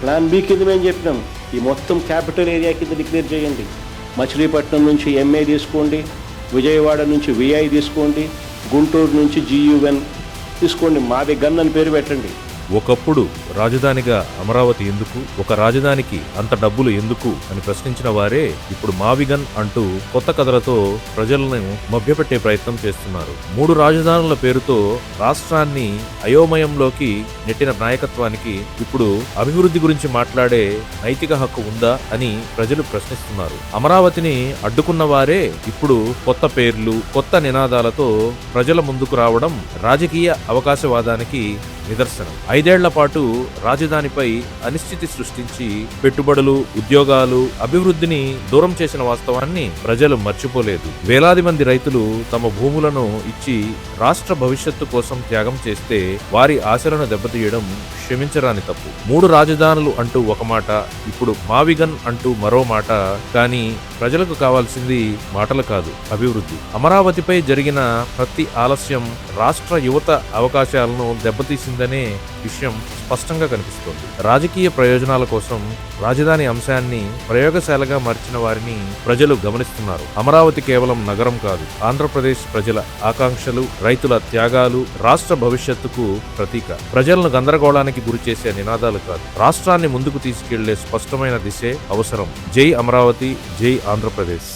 Plan B కింద మేము చెప్పినాం, ఈ మొత్తం క్యాపిటల్ ఏరియా కింద డిక్లేర్ చేయండి. మచిలీపట్నం నుంచి ఎంఏ తీసుకోండి, విజయవాడ నుంచి విఐ తీసుకోండి, గుంటూరు నుంచి జియుఎన్ తీసుకోండి, మాది గన్ అని పేరు పెట్టండి. ఒకప్పుడు రాజధానిగా అమరావతి ఎందుకు, ఒక రాజధానికి అంత డబ్బులు ఎందుకు అని ప్రశ్నించిన వారే ఇప్పుడు మావిగన్ అంటూ కొత్త కథలతో ప్రజలను మభ్యపెట్టే ప్రయత్నం చేస్తున్నారు. 3 రాజధానుల పేరుతో రాష్ట్రాన్ని అయోమయంలోకి నెట్టిన నాయకత్వానికి ఇప్పుడు అభివృద్ధి గురించి మాట్లాడే నైతిక హక్కు ఉందా అని ప్రజలు ప్రశ్నిస్తున్నారు. అమరావతిని అడ్డుకున్న వారే ఇప్పుడు కొత్త పేర్లు, కొత్త నినాదాలతో ప్రజల ముందుకు రావడం రాజకీయ అవకాశవాదానికి నిదర్శనం. 5 ఏళ్ల పాటు రాజధానిపై అనిశ్చితి సృష్టించి పెట్టుబడులు, ఉద్యోగాలు, అభివృద్ధిని దూరం చేసిన వాస్తవాన్ని ప్రజలు మర్చిపోలేదు. వేలాది మంది రైతులు తమ భూములను ఇచ్చి రాష్ట్ర భవిష్యత్తు కోసం త్యాగం చేస్తే వారి ఆశలను దెబ్బతీయడం క్షమించరాని తప్పు. 3 రాజధానులు అంటూ ఒక మాట, ఇప్పుడు మావిగన్ అంటూ మరో మాట. కానీ ప్రజలకు కావాల్సింది మాటలు కాదు, అభివృద్ధి. అమరావతిపై జరిగిన ప్రతి ఆలస్యం రాష్ట్ర యువత అవకాశాలను దెబ్బతీసిందనే విషయం స్పష్టంగా కనిపిస్తోంది. రాజకీయ ప్రయోజనాల కోసం రాజధాని అంశాన్ని ప్రయోగశాలగా మార్చిన వారిని ప్రజలు గమనిస్తున్నారు. అమరావతి కేవలం నగరం కాదు, ఆంధ్రప్రదేశ్ ప్రజల ఆకాంక్షలు, రైతుల త్యాగాలు, రాష్ట్ర భవిష్యత్తుకు ప్రతీక. ప్రజలను గందరగోళానికి గురి చేసే నినాదాలు కాదు, రాష్ట్రాన్ని ముందుకు తీసుకెళ్లే స్పష్టమైన దిశే అవసరం. జై అమరావతి, జై ఆంధ్రప్రదేశ్.